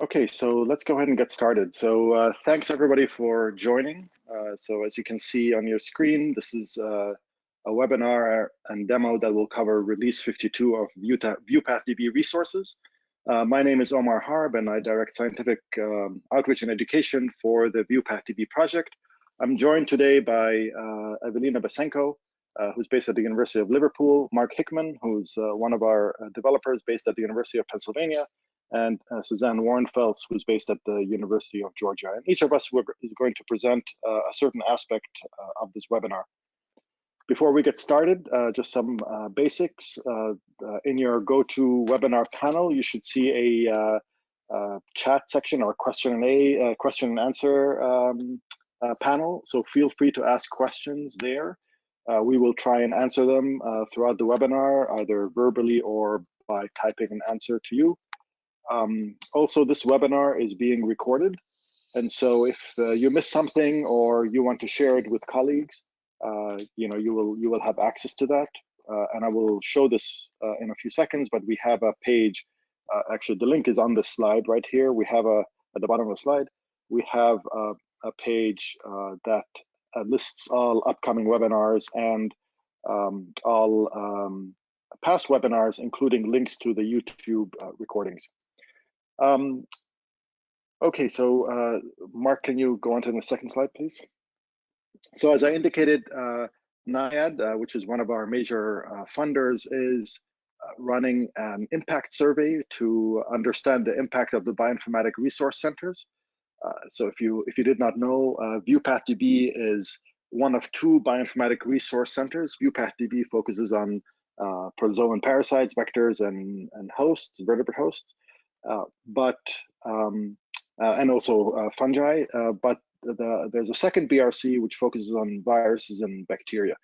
Okay, so let's go ahead and get started. So thanks everybody for joining. So as you can see on your screen, this is a webinar and demo that will cover release 52 of VEuPathDB resources. My name is Omar Harb and I direct scientific outreach and education for the VEuPathDB project. I'm joined today by Evelina Basenko, who's based at the University of Liverpool, Mark Hickman, who's one of our developers based at the University of Pennsylvania, and Suzanne Warrenfels, who's based at the University of Georgia. And each of us is going to present a certain aspect of this webinar. Before we get started, just some basics. In your GoToWebinar panel, you should see a chat section or question and answer panel. So feel free to ask questions there. We will try and answer them throughout the webinar, either verbally or by typing an answer to you. Also, this webinar is being recorded, and so if you miss something or you want to share it with colleagues, you will have access to that. And I will show this in a few seconds. But we have a page. Actually, the link is on this slide right here. We have at the bottom of the slide. We have a page that lists all upcoming webinars and all past webinars, including links to the YouTube recordings. Okay, so Mark, can you go on to the second slide, please? So as I indicated, NIAID, which is one of our major funders, is running an impact survey to understand the impact of the bioinformatic resource centers. So if you did not know, VEuPathDB is one of two bioinformatic resource centers. VEuPathDB focuses on protozoan parasites, vectors, and hosts, vertebrate hosts. And also fungi, but there's a second BRC which focuses on viruses and bacteria.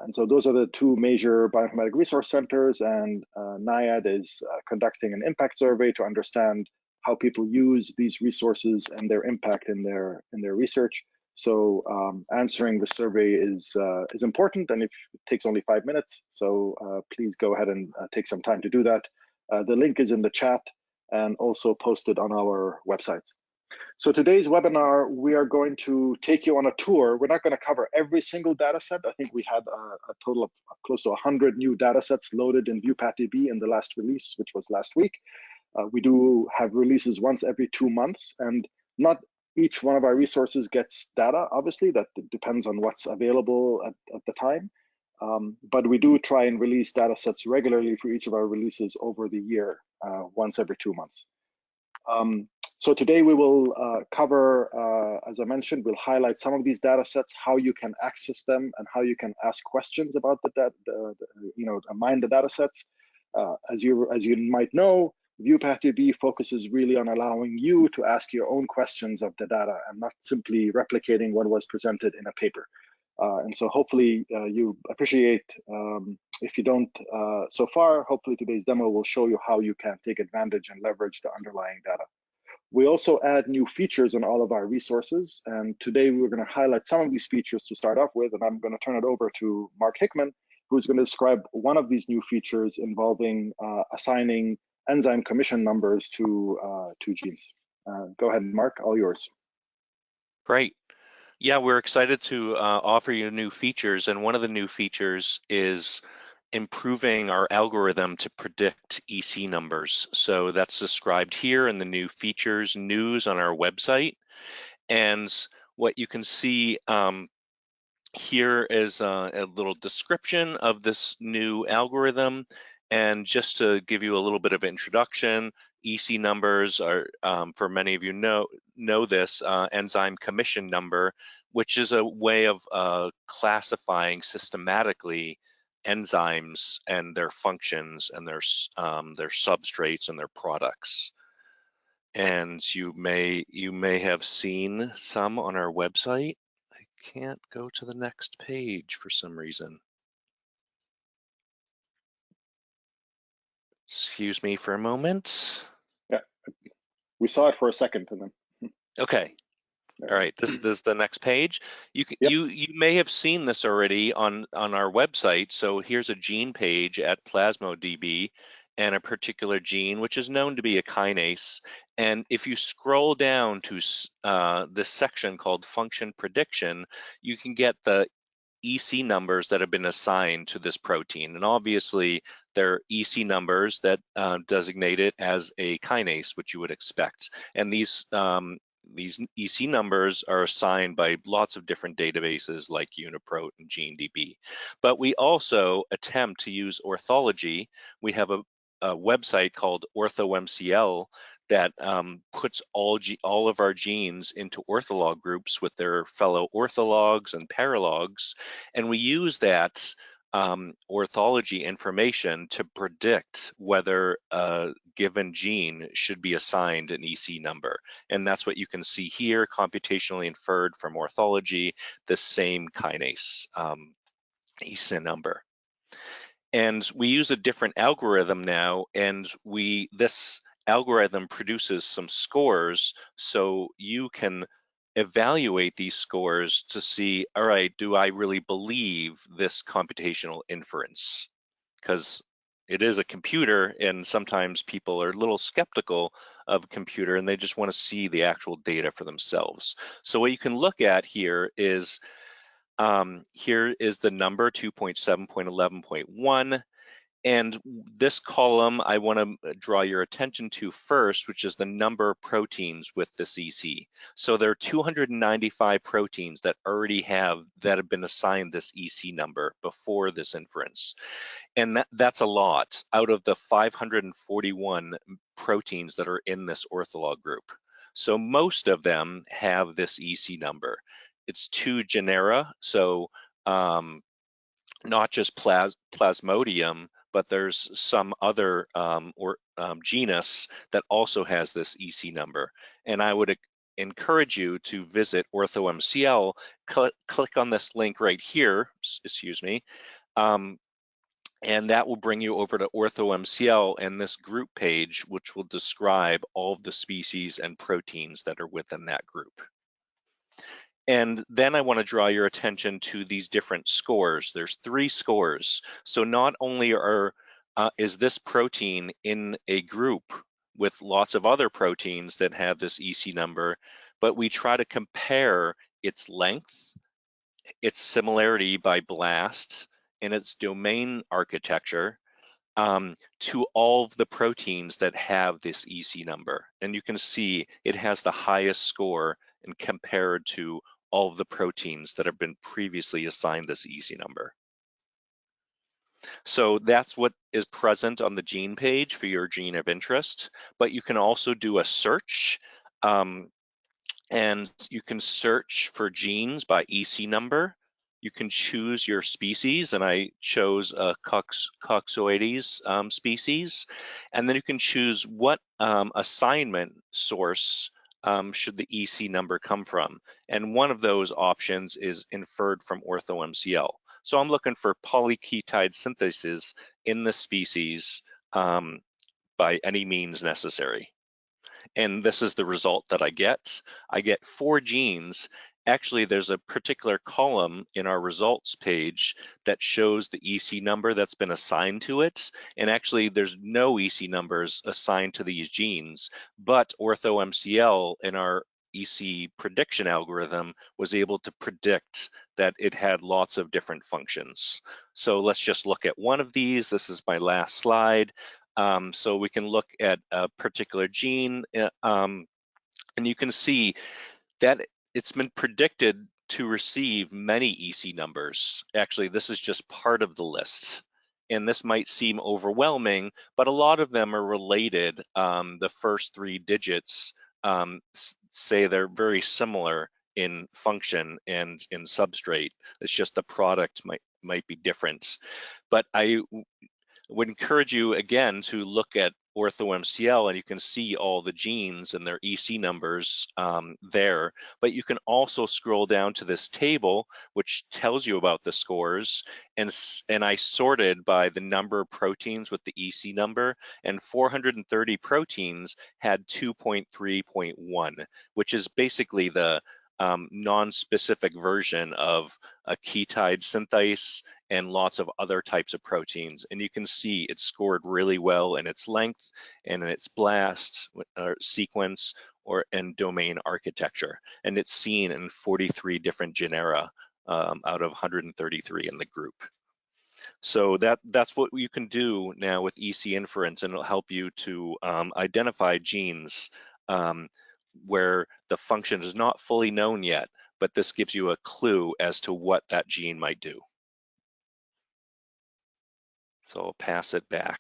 And so those are the two major bioinformatic resource centers, and NIAID is conducting an impact survey to understand how people use these resources and their impact in their research. So answering the survey is important, and it takes only 5 minutes. So please go ahead and take some time to do that. The link is in the chat and also posted on our websites. So today's webinar, we are going to take you on a tour. We're not going to cover every single data set. I think we had a total of close to 100 new data sets loaded in VEuPathDB in the last release, which was last week. We do have releases once every 2 months, and not each one of our resources gets data. Obviously, that depends on what's available at the time. But we do try and release data sets regularly for each of our releases over the year, once every 2 months. So today we will cover, as I mentioned, we'll highlight some of these data sets, how you can access them, and how you can ask questions about mine the data sets. As you might know, VEuPathDB focuses really on allowing you to ask your own questions of the data and not simply replicating what was presented in a paper. And so hopefully you appreciate, if you don't so far, hopefully today's demo will show you how you can take advantage and leverage the underlying data. We also add new features in all of our resources, and today we're going to highlight some of these features to start off with, and I'm going to turn it over to Mark Hickman, who's going to describe one of these new features involving assigning enzyme commission numbers to genes. Go ahead, Mark, all yours. Great. Yeah, we're excited to offer you new features, and one of the new features is improving our algorithm to predict EC numbers. So that's described here in the new features news on our website. And what you can see here is a little description of this new algorithm. And just to give you a little bit of introduction, EC numbers are, for many of you know this, enzyme commission number, which is a way of classifying systematically enzymes and their functions and their substrates and their products. And you may have seen some on our website. I can't go to the next page for some reason. Excuse me for a moment. Yeah, we saw it for a second and then. Okay. All right, this is the next page. You may have seen this already on our website. So here's a gene page at Plasmodium, and a particular gene, which is known to be a kinase. And if you scroll down to this section called function prediction, you can get the EC numbers that have been assigned to this protein. And obviously, they're EC numbers that designate it as a kinase, which you would expect. And these EC numbers are assigned by lots of different databases like UniProt and GeneDB. But we also attempt to use orthology. We have a website called OrthoMCL that puts all of our genes into ortholog groups with their fellow orthologs and paralogs, and we use that orthology information to predict whether a given gene should be assigned an EC number. And that's what you can see here, computationally inferred from orthology, the same kinase EC number. And we use a different algorithm now, and this algorithm produces some scores, so you can evaluate these scores to see, all right, do I really believe this computational inference? Because it is a computer, and sometimes people are a little skeptical of a computer and they just want to see the actual data for themselves. So what you can look at here is the number 2.7.11.1. And this column I want to draw your attention to first, which is the number of proteins with this EC. So there are 295 proteins that have been assigned this EC number before this inference. And that's a lot out of the 541 proteins that are in this ortholog group. So most of them have this EC number. It's 2 genera, so not just Plasmodium, but there's some other genus that also has this EC number. And I would encourage you to visit OrthoMCL, click on this link right here, excuse me, and that will bring you over to OrthoMCL and this group page, which will describe all of the species and proteins that are within that group. And then I want to draw your attention to these different scores. There's 3 scores. So not only is this protein in a group with lots of other proteins that have this EC number, but we try to compare its length, its similarity by BLAST, and its domain architecture to all of the proteins that have this EC number. And you can see it has the highest score and compared to all of the proteins that have been previously assigned this EC number. So that's what is present on the gene page for your gene of interest, but you can also do a search, and you can search for genes by EC number. You can choose your species, and I chose a Coxoides species, and then you can choose what assignment source should the EC number come from. And one of those options is inferred from OrthoMCL. So I'm looking for polyketide synthesis in the species by any means necessary. And this is the result that I get. I get 4 genes. Actually, there's a particular column in our results page that shows the EC number that's been assigned to it. And actually, there's no EC numbers assigned to these genes, but OrthoMCL in our EC prediction algorithm was able to predict that it had lots of different functions. So let's just look at one of these. This is my last slide. So we can look at a particular gene, and you can see that it's been predicted to receive many EC numbers. Actually, this is just part of the list. And this might seem overwhelming, but a lot of them are related. The first 3 digits say they're very similar in function and in substrate. It's just the product might be different. But I would encourage you again to look at OrthoMCL, and you can see all the genes and their EC numbers there. But you can also scroll down to this table, which tells you about the scores. And I sorted by the number of proteins with the EC number, and 430 proteins had 2.3.1, which is basically the non-specific version of a ketide synthase and lots of other types of proteins. And you can see it's scored really well in its length and in its blast sequence and domain architecture. And it's seen in 43 different genera out of 133 in the group. So that's what you can do now with EC inference, and it'll help you to identify genes where the function is not fully known yet, but this gives you a clue as to what that gene might do. So I'll pass it back.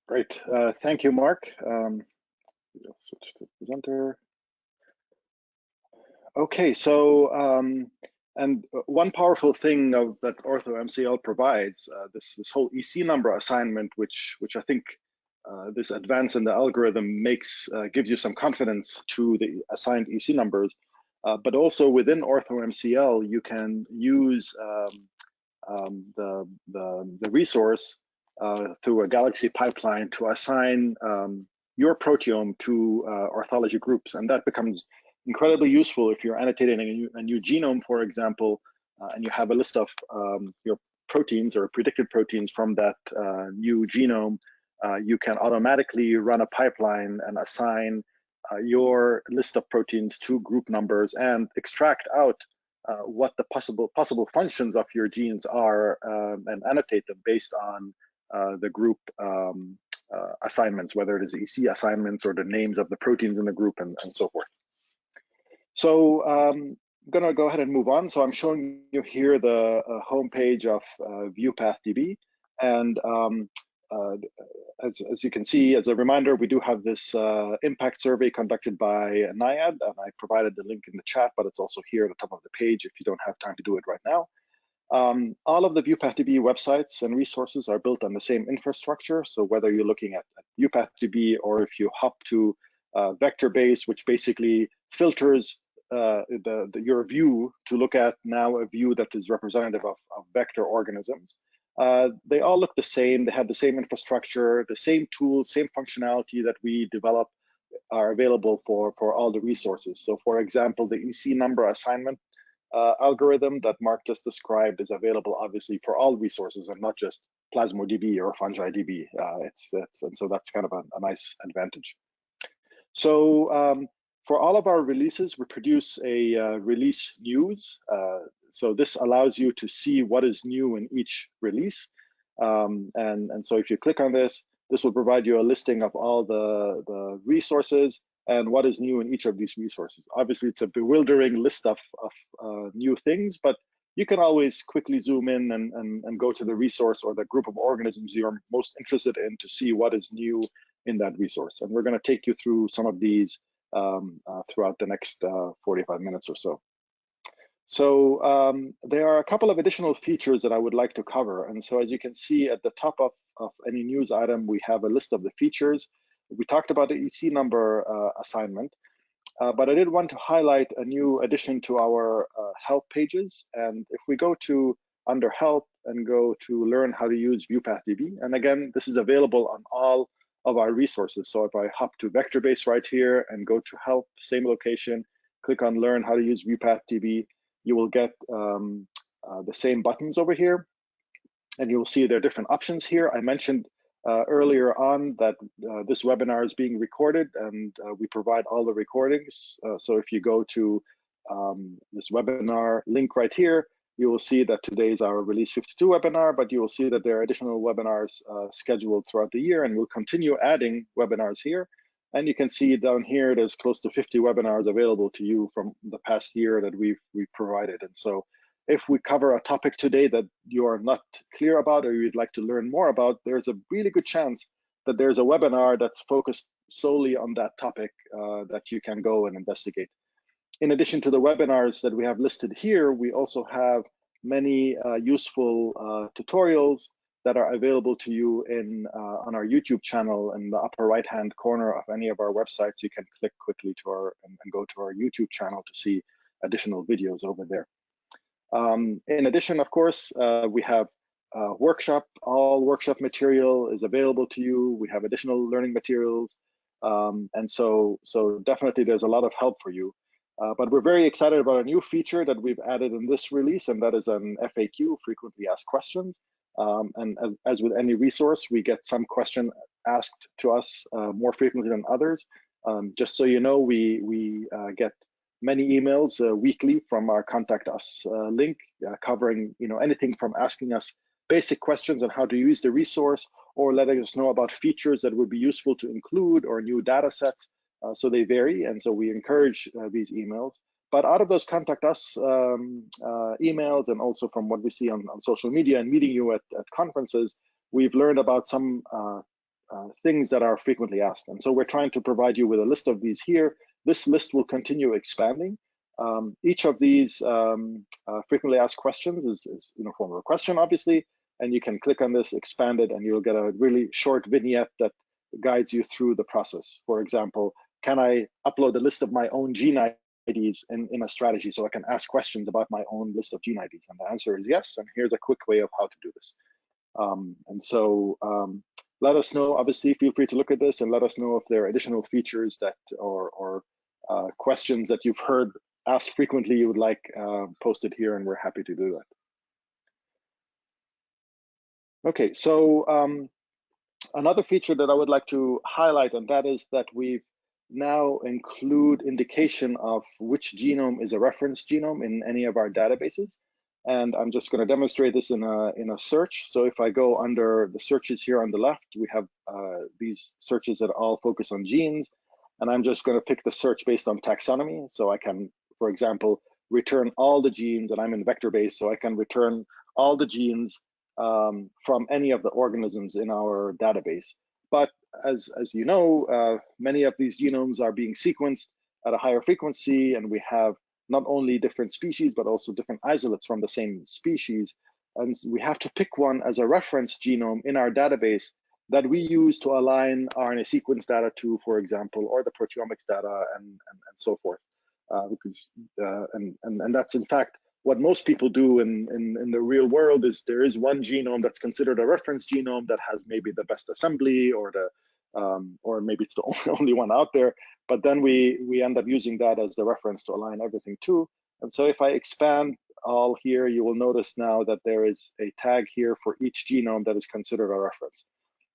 Great, thank you, Mark. I'll switch to presenter. Okay, so and one powerful thing that OrthoMCL provides, this whole EC number assignment, which I think this advance in the algorithm gives you some confidence to the assigned EC numbers, but also within OrthoMCL you can use the resource through a Galaxy pipeline to assign your proteome to orthology groups, and that becomes incredibly useful if you're annotating a new genome, for example, and you have a list of your proteins or predicted proteins from that new genome. You can automatically run a pipeline and assign your list of proteins to group numbers and extract out what the possible functions of your genes are and annotate them based on the group assignments, whether it is EC assignments or the names of the proteins in the group and so forth. So I'm going to go ahead and move on. So I'm showing you here the homepage of VEuPathDB. And as you can see, as a reminder, we do have this impact survey conducted by NIAID, and I provided the link in the chat, but it's also here at the top of the page if you don't have time to do it right now. All of the VEuPathDB websites and resources are built on the same infrastructure. So whether you're looking at VEuPathDB or if you hop to VectorBase, which basically filters your view to look at now a view that is representative of vector organisms. They all look the same. They have the same infrastructure, the same tools, same functionality that we develop are available for all the resources. So for example, the EC number assignment algorithm that Mark just described is available obviously for all resources and not just Plasmodb or FungiDB. And so that's kind of a nice advantage. So for all of our releases, we produce a release news. So this allows you to see what is new in each release. And so if you click on this, this will provide you a listing of all the resources and what is new in each of these resources. Obviously, it's a bewildering list of new things, but you can always quickly zoom in and go to the resource or the group of organisms you're most interested in to see what is new in that resource. And we're going to take you through some of these throughout the next 45 minutes or so. So there are a couple of additional features that I would like to cover. And so as you can see at the top of any news item, we have a list of the features. We talked about the EC number assignment, but I did want to highlight a new addition to our help pages. And if we go to under help and go to learn how to use VEuPathDB, and again, this is available on all of our resources. So if I hop to VectorBase right here and go to help, same location, click on learn how to use VEuPathDB, you will get the same buttons over here, and you will see there are different options here. I mentioned earlier on that this webinar is being recorded, and we provide all the recordings. So if you go to this webinar link right here, you will see that today is our Release 52 webinar, but you will see that there are additional webinars scheduled throughout the year, and we'll continue adding webinars here. And you can see down here, there's close to 50 webinars available to you from the past year that we've provided. And so if we cover a topic today that you are not clear about or you'd like to learn more about, there's a really good chance that there's a webinar that's focused solely on that topic that you can go and investigate. In addition to the webinars that we have listed here, we also have many useful tutorials that are available to you on our YouTube channel. In the upper right-hand corner of any of our websites, you can click quickly to and go to our YouTube channel to see additional videos over there. In addition, of course, we have workshop. All workshop material is available to you. We have additional learning materials. And so definitely there's a lot of help for you. But we're very excited about a new feature that we've added in this release, and that is an FAQ, frequently asked questions. And as with any resource, we get some question asked to us more frequently than others. Just so you know, we get many emails weekly from our Contact Us link, covering anything from asking us basic questions on how to use the resource, or letting us know about features that would be useful to include, or new data sets. So they vary, and so we encourage these emails. But out of those Contact Us emails, and also from what we see on social media and meeting you at conferences, we've learned about some things that are frequently asked. And so we're trying to provide you with a list of these here. This list will continue expanding. Each of these frequently asked questions is in a form of a question, obviously, and you can click on this, expand it, and you'll get a really short vignette that guides you through the process. For example, can I upload a list of my own gene IDs in a strategy so I can ask questions about my own list of gene IDs? And the answer is yes, and here's a quick way of how to do this. And so let us know, obviously, feel free to look at this and let us know if there are additional features that or questions that you've heard asked frequently you would like posted here, and we're happy to do that. Okay, so another feature that I would like to highlight, and that is that we've now include indication of which genome is a reference genome in any of our databases. And I'm just going to demonstrate this in a search. So if I go under the searches here on the left, we have these searches that all focus on genes. And I'm just going to pick the search based on taxonomy. So I can, for example, return all the genes, and I'm in vector based, so I can return all the genes from any of the organisms in our database. But as you know, many of these genomes are being sequenced at a higher frequency, and we have not only different species, but also different isolates from the same species. And we have to pick one as a reference genome in our database that we use to align RNA sequence data to, for example, or the proteomics data and so forth. And that's in fact what most people do in the real world. Is there is one genome that's considered a reference genome that has maybe the best assembly, or the or maybe it's the only one out there, but then we end up using that as the reference to align everything to. And so if I expand all here, you will notice now that there is a tag here for each genome that is considered a reference.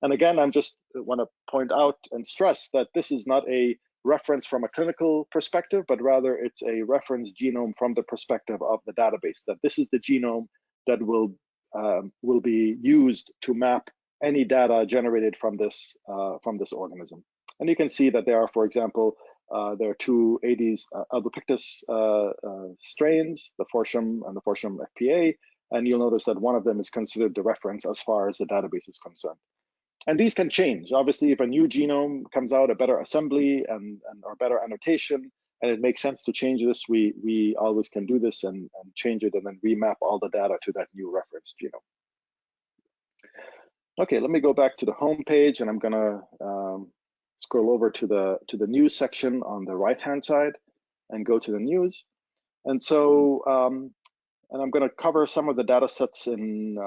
And again, I'm just want to point out and stress that this is not a reference from a clinical perspective, but rather it's a reference genome from the perspective of the database, that this is the genome that will be used to map any data generated from this organism. And you can see that there are, for example, there are two Aedes albopictus strains, the Fortium and the Fortium FPA, and you'll notice that one of them is considered the reference as far as the database is concerned. And these can change. Obviously, if a new genome comes out, a better assembly or better annotation, and it makes sense to change this, we always can do this and change it, and then remap all the data to that new reference genome. Okay, let me go back to the home page, and I'm gonna scroll over to the news section on the right-hand side and go to the news. And so, and I'm gonna cover some of the data sets in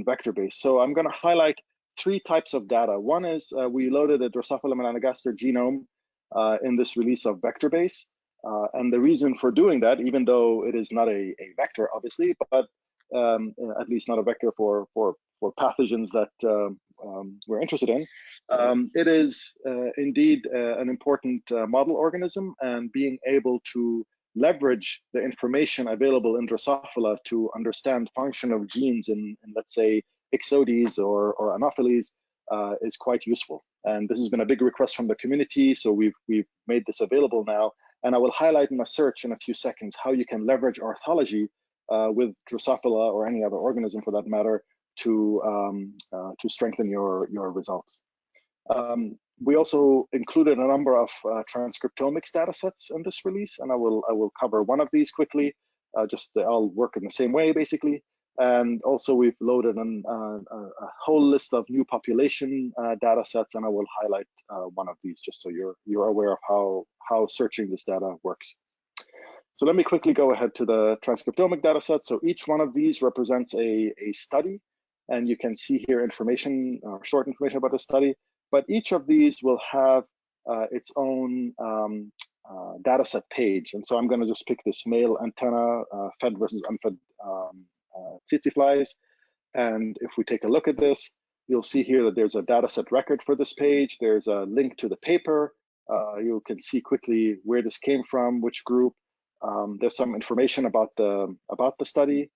vector-based. So I'm gonna highlight three types of data. One is we loaded a Drosophila melanogaster genome in this release of vector-based. And the reason for doing that, even though it is not a vector, obviously, but at least not a vector for pathogens that we're interested in, it is indeed an important model organism, and being able to leverage the information available in Drosophila to understand function of genes in let's say, Ixodes or Anopheles is quite useful. And this has been a big request from the community, so we've made this available now. And I will highlight in a search in a few seconds how you can leverage orthology with Drosophila or any other organism for that matter to strengthen your results. We also included a number of transcriptomics data sets in this release, and I will cover one of these quickly. Just they all work in the same way, basically. And also we've loaded a whole list of new population data sets, and I will highlight one of these just so you're aware of how searching this data works. So let me quickly go ahead to the transcriptomic data set. So each one of these represents a study, and you can see here information, short information about the study, but each of these will have its own data set page. And so I'm going to just pick this male antenna, fed versus unfed tsetse flies. And if we take a look at this, you'll see here that there's a data set record for this page. There's a link to the paper. You can see quickly where this came from, which group. There's some information about the study.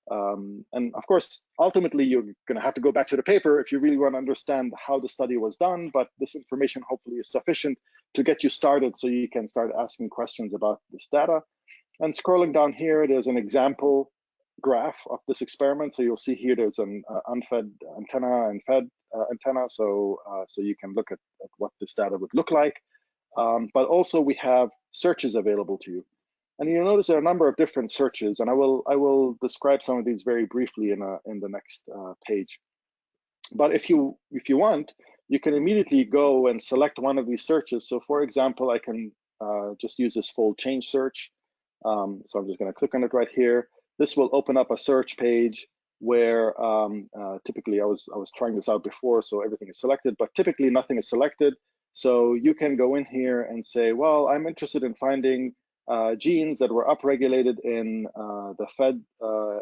And of course, ultimately, you're going to have to go back to the paper if you really want to understand how the study was done. But this information hopefully is sufficient to get you started so you can start asking questions about this data. And scrolling down here, there's an example graph of this experiment. So you'll see here there's an unfed antenna and fed antenna. So you can look at what this data would look like. But also we have searches available to you. And you'll notice there are a number of different searches, and I will describe some of these very briefly in the next page. But if you want, you can immediately go and select one of these searches. So for example, I can just use this fold change search. So I'm just going to click on it right here. This will open up a search page where typically I was trying this out before, so everything is selected, but typically nothing is selected. So you can go in here and say, well, I'm interested in finding genes that were upregulated in the fed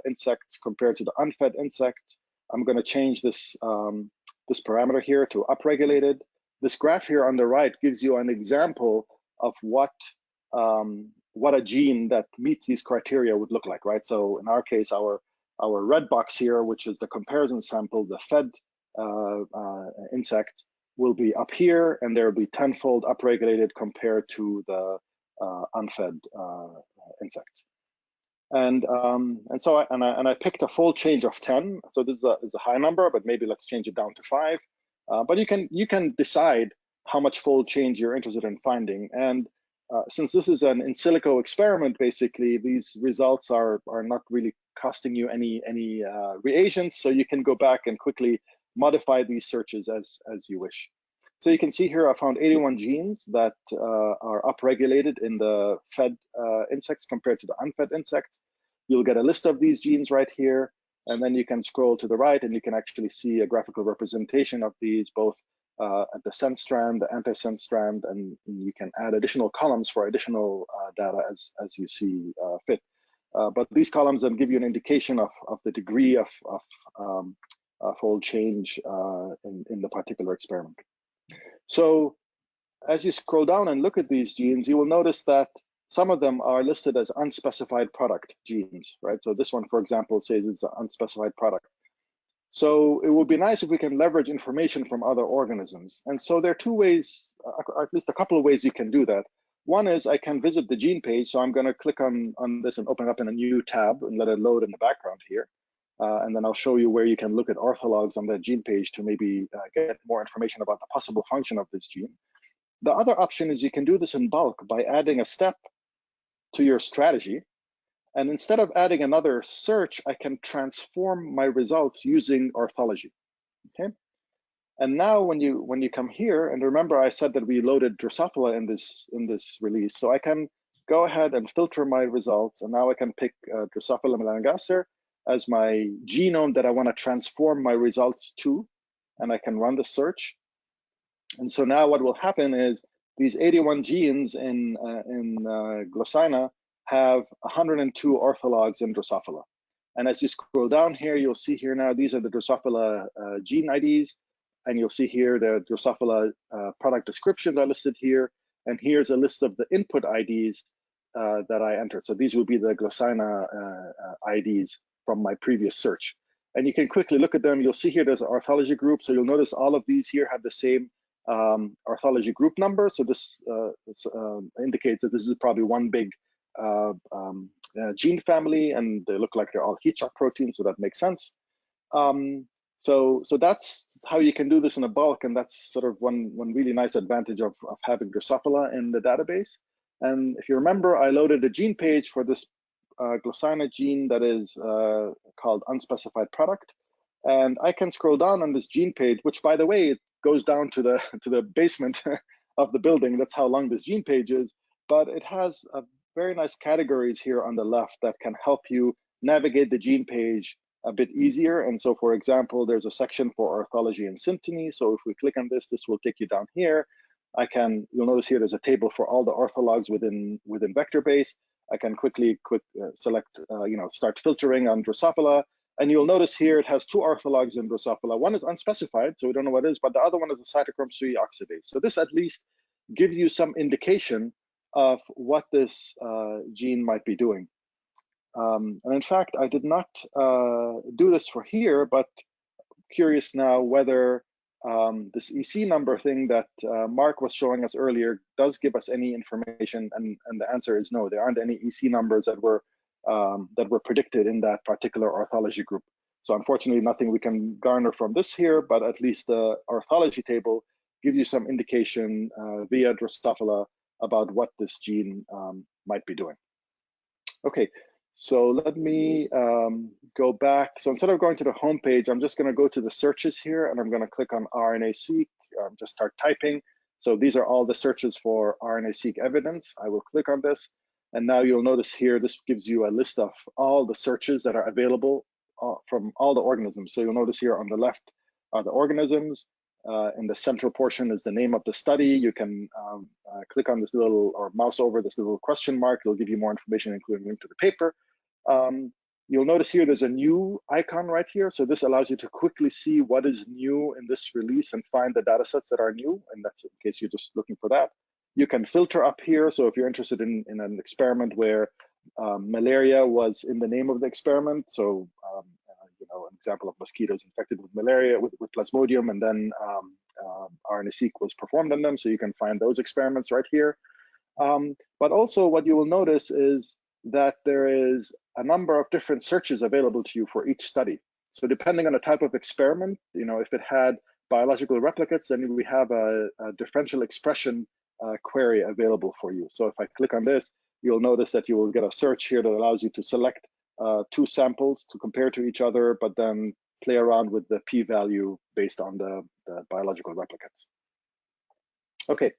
insects compared to the unfed insects. I'm going to change this this parameter here to upregulated. This graph here on the right gives you an example of what a gene that meets these criteria would look like, right? So in our case, our red box here, which is the comparison sample, the fed insect, will be up here, and there will be tenfold upregulated compared to the unfed insects. And so I picked a fold change of 10. So this is a high number, but maybe let's change it down to 5. But you can decide how much fold change you're interested in finding. And since this is an in silico experiment, basically these results are not really costing you any reagents, so you can go back and quickly modify these searches as you wish. So you can see here I found 81 genes that are upregulated in the fed insects compared to the unfed insects. You'll get a list of these genes right here, and then you can scroll to the right and you can actually see a graphical representation of these both at the sense strand, the anti-sense strand, and you can add additional columns for additional data as you see fit. But these columns then give you an indication of the degree of fold change in the particular experiment. So as you scroll down and look at these genes, you will notice that some of them are listed as unspecified product genes, right? So this one, for example, says it's an unspecified product. So it would be nice if we can leverage information from other organisms. And so there are two ways, or at least a couple of ways you can do that. One is I can visit the gene page. So I'm going to click on this and open up in a new tab and let it load in the background here. And then I'll show you where you can look at orthologs on that gene page to maybe get more information about the possible function of this gene. The other option is you can do this in bulk by adding a step to your strategy. And instead of adding another search, I can transform my results using orthology. Okay. And now when you come here, and remember I said that we loaded Drosophila in this release, so I can go ahead and filter my results, and now I can pick Drosophila melanogaster as my genome that I want to transform my results to, and I can run the search. And so now what will happen is these 81 genes in Glossina have 102 orthologs in Drosophila. And as you scroll down here, you'll see here now these are the Drosophila gene IDs, and you'll see here the Drosophila product descriptions are listed here, and here's a list of the input IDs that I entered. So these will be the Glossina IDs from my previous search. And you can quickly look at them. You'll see here there's an orthology group. So you'll notice all of these here have the same orthology group number. So this indicates that this is probably one big gene family, and they look like they're all heat shock proteins, so that makes sense. So that's how you can do this in a bulk, and that's sort of one really nice advantage of having Drosophila in the database. And if you remember, I loaded a gene page for this Glossina gene that is called unspecified product, and I can scroll down on this gene page, which, by the way, it goes down to the basement of the building. That's how long this gene page is, but it has a very nice categories here on the left that can help you navigate the gene page a bit easier. And so, for example, there's a section for orthology and synteny. So if we click on this, this will take you down here. You'll notice here there's a table for all the orthologs within VectorBase. I can quickly select, start filtering on Drosophila. And you'll notice here it has two orthologs in Drosophila. One is unspecified, so we don't know what it is, but the other one is a cytochrome 3 oxidase. So this at least gives you some indication of what this gene might be doing. And in fact, I did not do this for here, but curious now whether this EC number thing that Mark was showing us earlier does give us any information, and the answer is no. There aren't any EC numbers that were predicted in that particular orthology group. So unfortunately, nothing we can garner from this here, but at least the orthology table gives you some indication via Drosophila about what this gene might be doing. Okay, so let me go back. So instead of going to the home page, I'm just going to go to the searches here, and I'm going to click on RNA-seq, just start typing. So these are all the searches for RNA-seq evidence. I will click on this, and now you'll notice here, this gives you a list of all the searches that are available from all the organisms. So you'll notice here on the left are the organisms. In the central portion is the name of the study. You can click on this little, or mouse over this little question mark. It'll give you more information, including a link to the paper. You'll notice here there's a new icon right here. So this allows you to quickly see what is new in this release and find the data sets that are new. And that's in case you're just looking for that. You can filter up here. So if you're interested in an experiment where malaria was in the name of the experiment, so an example of mosquitoes infected with malaria with Plasmodium, and then RNA-seq was performed on them, so you can find those experiments right here. But also what you will notice is that there is a number of different searches available to you for each study. So depending on the type of experiment, if it had biological replicates, then we have a differential expression query available for you. So if I click on this, you'll notice that you will get a search here that allows you to select two samples to compare to each other, but then play around with the p-value based on the biological replicates. Okay,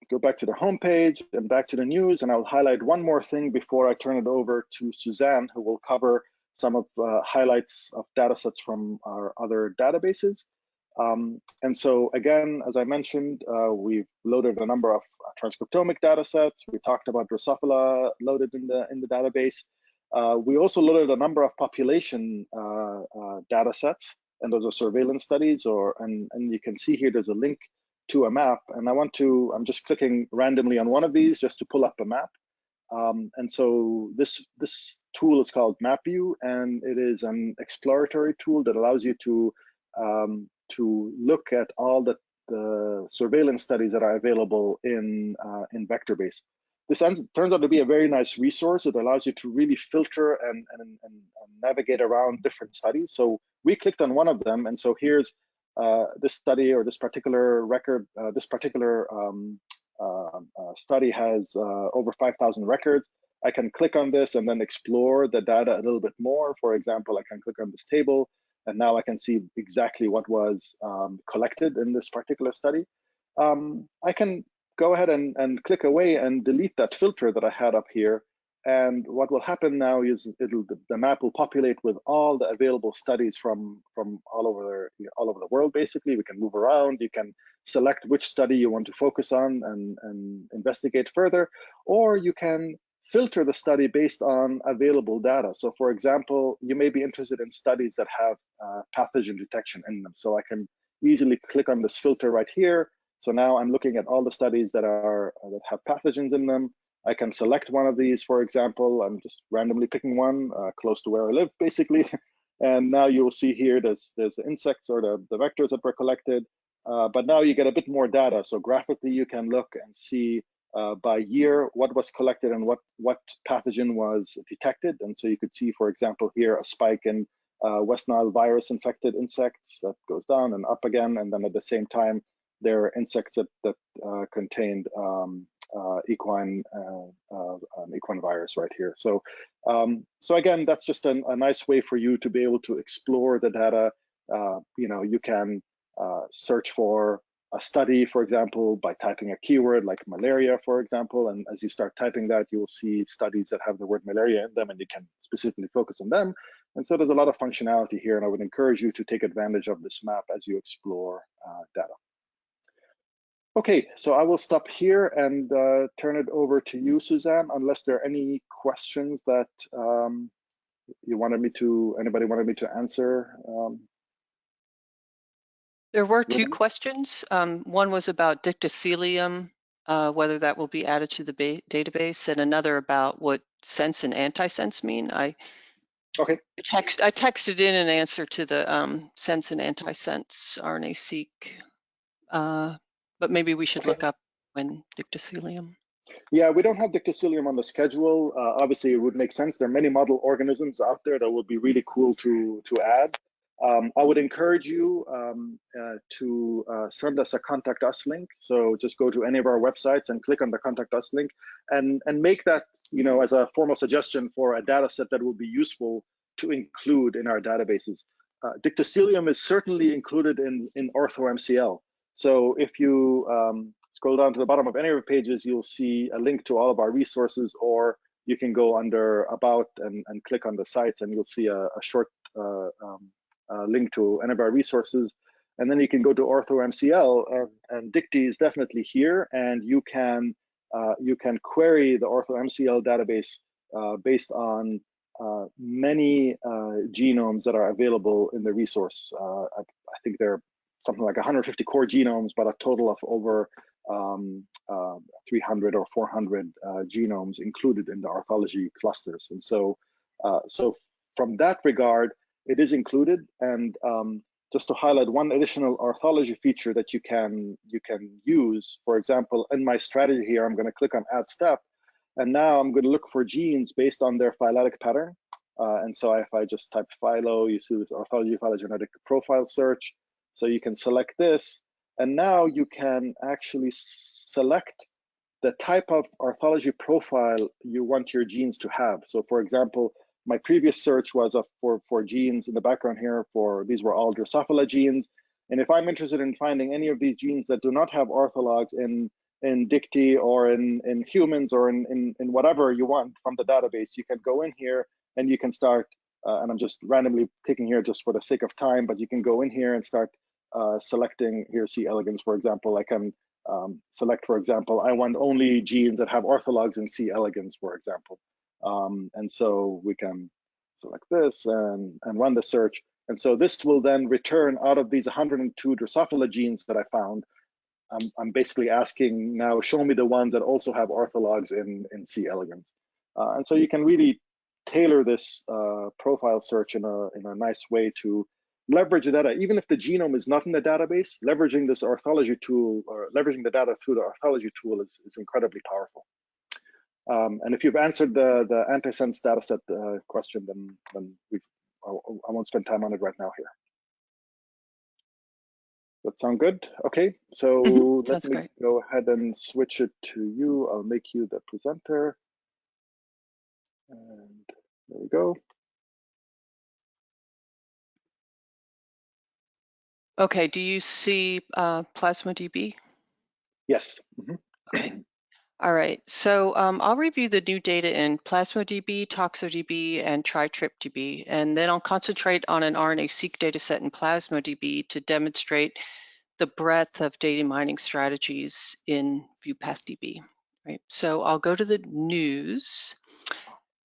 go back to the home page and back to the news, and I'll highlight one more thing before I turn it over to Suzanne, who will cover some of highlights of data sets from our other databases. And so again, as I mentioned, we've loaded a number of transcriptomic data sets. We talked about Drosophila loaded in the database. We also loaded a number of population data sets, and those are surveillance studies, and you can see here there's a link to a map, and I'm just clicking randomly on one of these just to pull up a map. And so this tool is called MapView, and it is an exploratory tool that allows you to look at all the surveillance studies that are available in VectorBase. This turns out to be a very nice resource. It allows you to really filter and navigate around different studies. So we clicked on one of them, and so here's this study, or this particular record. This particular study has over 5,000 records. I can click on this and then explore the data a little bit more. For example, I can click on this table, and now I can see exactly what was collected in this particular study. I can go ahead and click away and delete that filter that I had up here. And what will happen now is the map will populate with all the available studies from all over the world. Basically, we can move around. You can select which study you want to focus on and investigate further, or you can filter the study based on available data. So for example, you may be interested in studies that have pathogen detection in them. So I can easily click on this filter right here. So now I'm looking at all the studies that have pathogens in them. I can select one of these, for example. I'm just randomly picking one close to where I live, basically. And now you'll see here there's the insects or the vectors that were collected. But now you get a bit more data. So graphically, you can look and see by year what was collected and what pathogen was detected. And so you could see, for example, here a spike in West Nile virus infected insects that goes down and up again. And then at the same time, there are insects that contained equine virus right here. So so again, that's just a nice way for you to be able to explore the data. You can search for a study, for example, by typing a keyword like malaria, for example. And as you start typing that, you will see studies that have the word malaria in them, and you can specifically focus on them. And so there's a lot of functionality here, and I would encourage you to take advantage of this map as you explore data. Okay, so I will stop here and turn it over to you, Suzanne, unless there are any questions that anybody wanted me to answer. There were two questions. One was about dictyostelium, whether that will be added to the database, and another about what sense and antisense mean. Okay. I texted in an answer to the sense and antisense RNA-seq, but maybe we should look up when dictyostelium. Yeah, we don't have dictyostelium on the schedule. Obviously, it would make sense. There are many model organisms out there that would be really cool to add. I would encourage you to send us a contact us link. So just go to any of our websites and click on the contact us link, and make that as a formal suggestion for a data set that will be useful to include in our databases. Dictyostelium is certainly included in OrthoMCL. So if you scroll down to the bottom of any of our pages, you'll see a link to all of our resources, or you can go under About and click on the sites, and you'll see a short link to any of our resources. And then you can go to OrthoMCL, and Dicty is definitely here, and you can query the OrthoMCL database based on many genomes that are available in the resource. I think there are something like 150 core genomes, but a total of over 300 or 400 genomes included in the orthology clusters. And so from that regard, it is included. And just to highlight one additional orthology feature that you can use, for example, in my strategy here, I'm going to click on Add Step, and now I'm going to look for genes based on their phyletic pattern. And so if I just type phylo, you see this orthology phylogenetic profile search. So you can select this, and now you can actually select the type of orthology profile you want your genes to have. So for example, my previous search was for genes in the background here, these were all Drosophila genes. And if I'm interested in finding any of these genes that do not have orthologs in Dicty or in humans or in whatever you want from the database, you can go in here and you can start, and I'm just randomly picking here just for the sake of time, but you can go in here and start selecting here C. elegans, for example. I can select, for example, I want only genes that have orthologs in C. elegans, for example. And so we can select this and run the search. And so this will then return out of these 102 Drosophila genes that I found. I'm basically asking now, show me the ones that also have orthologs in C. elegans. And so you can really tailor this profile search in a nice way to leverage the data. Even if the genome is not in the database, leveraging this orthology tool or leveraging the data through the orthology tool is incredibly powerful. And if you've answered the antisense dataset question, then I won't spend time on it right now here. That sound good? Okay, so let me go ahead and switch it to you. I'll make you the presenter. And there we go. Okay, do you see Plasmodium? Yes. Okay. All right, so I'll review the new data in Plasmodium, ToxoDB, and TriTripDB, and then I'll concentrate on an RNA-seq dataset in Plasmodium to demonstrate the breadth of data mining strategies in VEuPathDB. Right, so I'll go to the news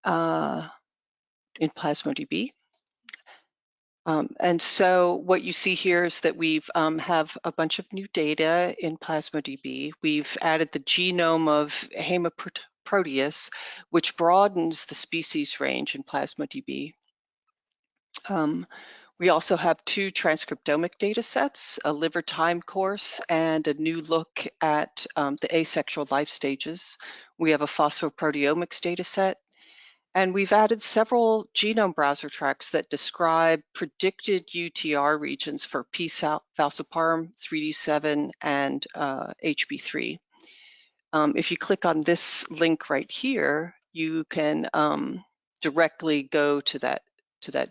in Plasmodium. And so what you see here is that we've have a bunch of new data in Plasmodium. We've added the genome of Haemoproteus, which broadens the species range in Plasmodium. We also have two transcriptomic data sets, a liver time course and a new look at the asexual life stages. We have a phosphoproteomics data set. And we've added several Genome Browser tracks that describe predicted UTR regions for P. falciparum, 3D7, and HB3. If you click on this link right here, you can directly go to that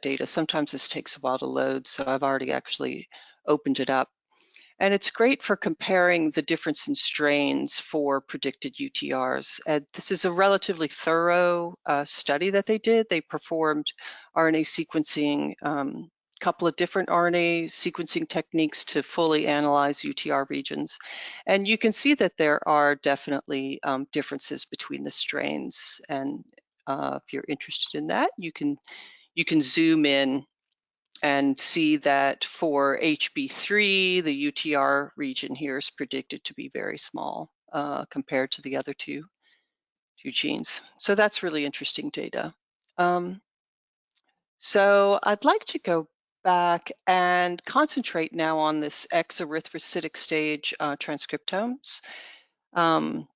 data. Sometimes this takes a while to load, so I've already actually opened it up. And it's great for comparing the difference in strains for predicted UTRs. This is a relatively thorough study that they did. They performed RNA sequencing couple of different RNA sequencing techniques to fully analyze UTR regions. And you can see that there are definitely differences between the strains. And if you're interested in that, you can zoom in and see that for HB3, the UTR region here is predicted to be very small compared to the other two genes. So that's really interesting data. So I'd like to go back and concentrate now on this X-erythrocytic stage transcriptomes. And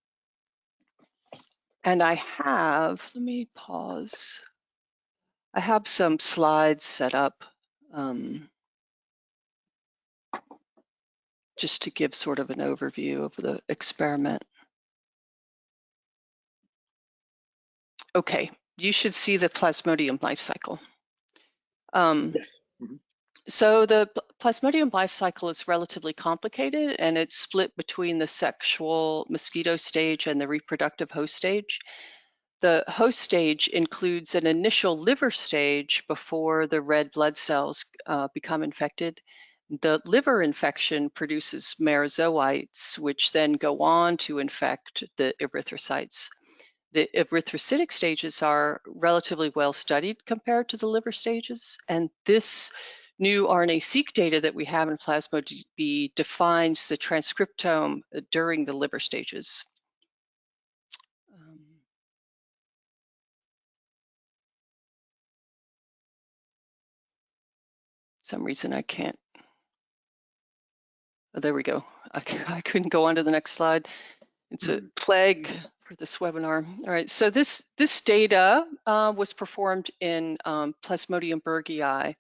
I have, let me pause. I have some slides set up just to give sort of an overview of the experiment. Okay, you should see the Plasmodium life cycle. Yes. Mm-hmm. So the Plasmodium life cycle is relatively complicated, and it's split between the sexual mosquito stage and the reproductive host stage. The host stage includes an initial liver stage before the red blood cells become infected. The liver infection produces merozoites, which then go on to infect the erythrocytes. The erythrocytic stages are relatively well studied compared to the liver stages, and this new RNA-seq data that we have in Plasmodium defines the transcriptome during the liver stages. Some reason I can't. Oh, there we go. I couldn't go on to the next slide. It's a plague for this webinar. All right, so this data was performed in Plasmodium berghei.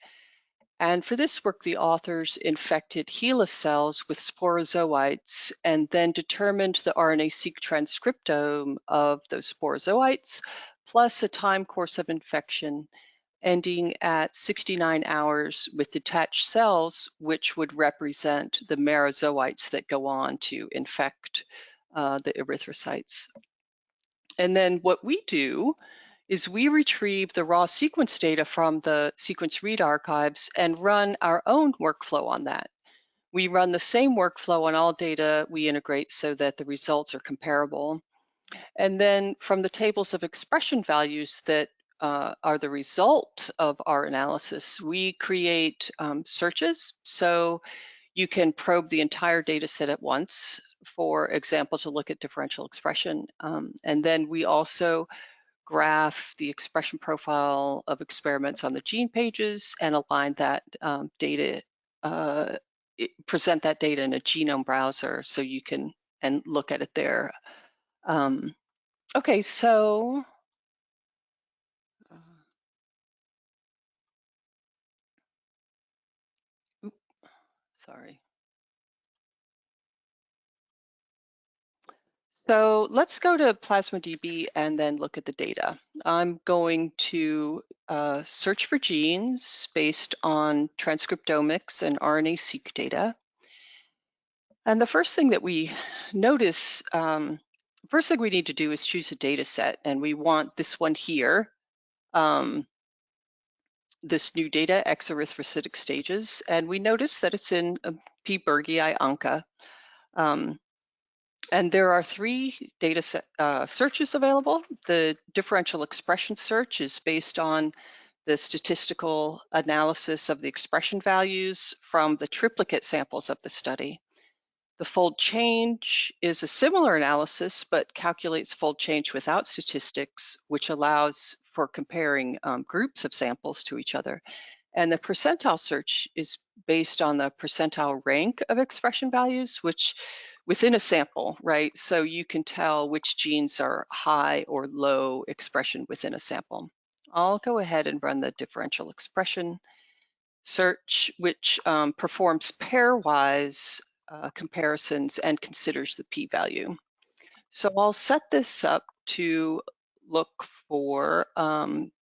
And for this work, the authors infected HeLa cells with sporozoites and then determined the RNA-seq transcriptome of those sporozoites, plus a time course of infection ending at 69 hours with detached cells, which would represent the merozoites that go on to infect the erythrocytes. And then what we do is we retrieve the raw sequence data from the sequence read archives and run our own workflow on that. We run the same workflow on all data we integrate so that the results are comparable. And then from the tables of expression values that are the result of our analysis, we create searches. So you can probe the entire data set at once, for example, to look at differential expression. And then we also graph the expression profile of experiments on the gene pages and align that data, present that data in a Genome Browser so you can look at it there. Okay, so sorry. So let's go to Plasmodb and then look at the data. I'm going to search for genes based on transcriptomics and RNA-seq data. And the first thing that we notice, first thing we need to do is choose a data set, and we want this one here, this new data, X-erythrocytic stages, and we notice that it's in P. berghei ANCA. And there are 3 data set, searches available. The differential expression search is based on the statistical analysis of the expression values from the triplicate samples of the study. The fold change is a similar analysis, but calculates fold change without statistics, which allows for comparing groups of samples to each other. And the percentile search is based on the percentile rank of expression values, which within a sample, right? So you can tell which genes are high or low expression within a sample. I'll go ahead and run the differential expression search, which performs pairwise comparisons and considers the p-value. So I'll set this up to look for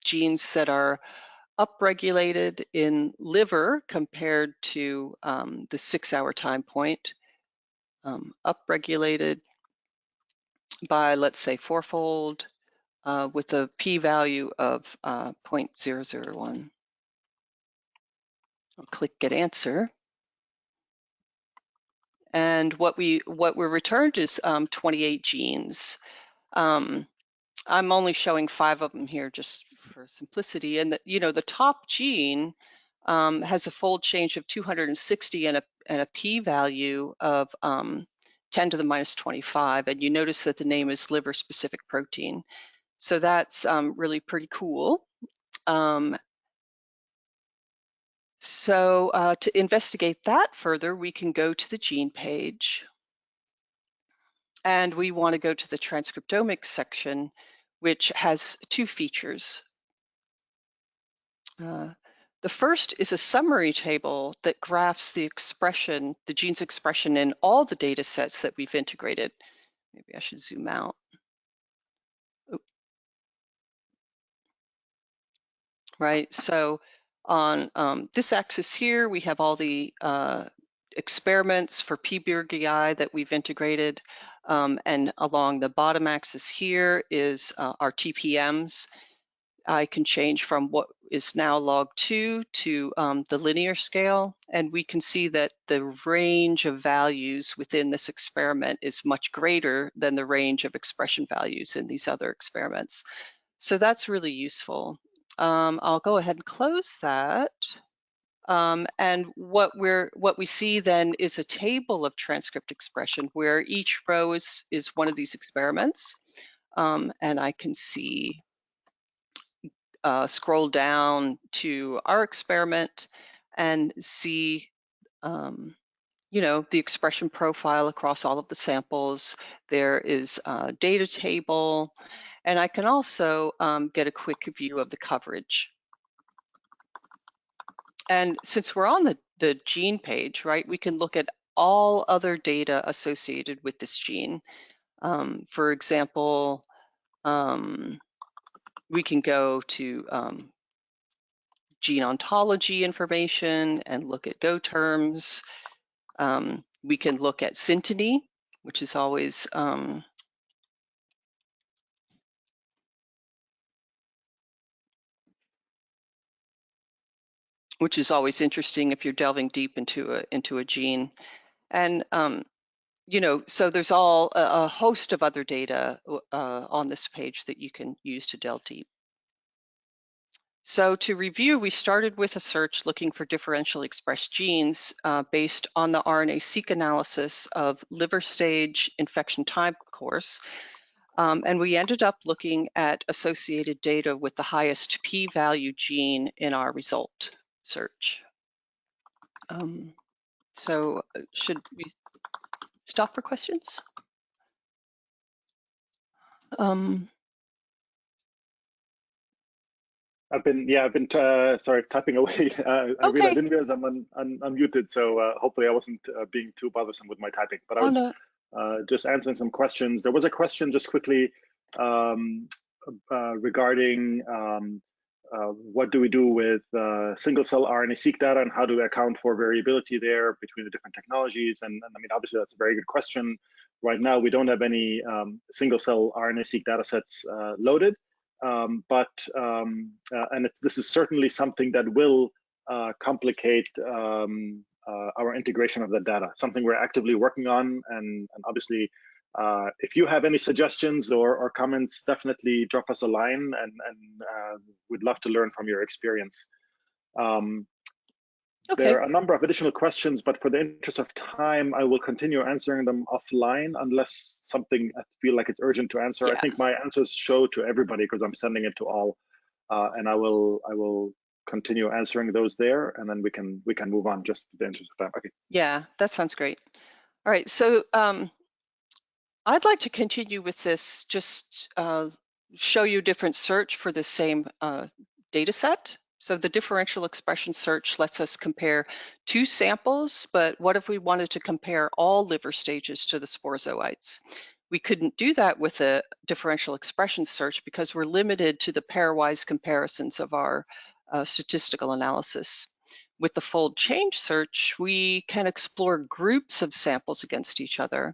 genes that are upregulated in liver compared to the 6-hour time point, upregulated by, let's say, 4-fold with a p-value of 0.001. I'll click Get Answer. And what we're returned is 28 genes. I'm only showing 5 of them here just for simplicity. And the top gene has a fold change of 260 and a p-value of 10 to the minus 25. And you notice that the name is liver-specific protein. So that's really pretty cool. So to investigate that further, we can go to the gene page. And we want to go to the Transcriptomics section, which has 2 features. The first is a summary table that graphs the gene's expression in all the data sets that we've integrated. Maybe I should zoom out. Right, so on this axis here, we have all the experiments for P-Burgii that we've integrated. And along the bottom axis here is our TPMs. I can change from what is now log 2 to the linear scale, and we can see that the range of values within this experiment is much greater than the range of expression values in these other experiments. So that's really useful. I'll go ahead and close that. And what we see then is a table of transcript expression where each row is one of these experiments. And I can see scroll down to our experiment and see, the expression profile across all of the samples. There is a data table, and I can also get a quick view of the coverage. And since we're on the gene page, right, we can look at all other data associated with this gene. For example, we can go to gene ontology information and look at Go terms. We can look at synteny, which is always interesting if you're delving deep into a gene. And so there's a host of other data on this page that you can use to delve deep. So to review, we started with a search looking for differentially expressed genes based on the RNA-seq analysis of liver stage infection time course. And we ended up looking at associated data with the highest p-value gene in our result search. So should we stop for questions? I've been sorry, typing away. I Okay. didn't realize I'm unmuted, so hopefully I wasn't being too bothersome with my typing. But I was just answering some questions. There was a question just quickly regarding what do we do with single-cell RNA-seq data and how do we account for variability there between the different technologies? And I mean, obviously, that's a very good question. Right now, we don't have any single-cell RNA-seq data sets loaded. This is certainly something that will complicate our integration of the data, something we're actively working on. And obviously, if you have any suggestions or comments, definitely drop us a line, and we'd love to learn from your experience. Okay. There are a number of additional questions, but for the interest of time, I will continue answering them offline unless something I feel like it's urgent to answer. Yeah. I think my answers show to everybody because I'm sending it to all, and I will continue answering those there, and then we can move on just for the interest of time. Okay. Yeah, that sounds great. All right, so I'd like to continue with this, just show you a different search for the same data set. So the differential expression search lets us compare 2 samples, but what if we wanted to compare all liver stages to the sporozoites? We couldn't do that with a differential expression search because we're limited to the pairwise comparisons of our statistical analysis. With the fold change search, we can explore groups of samples against each other.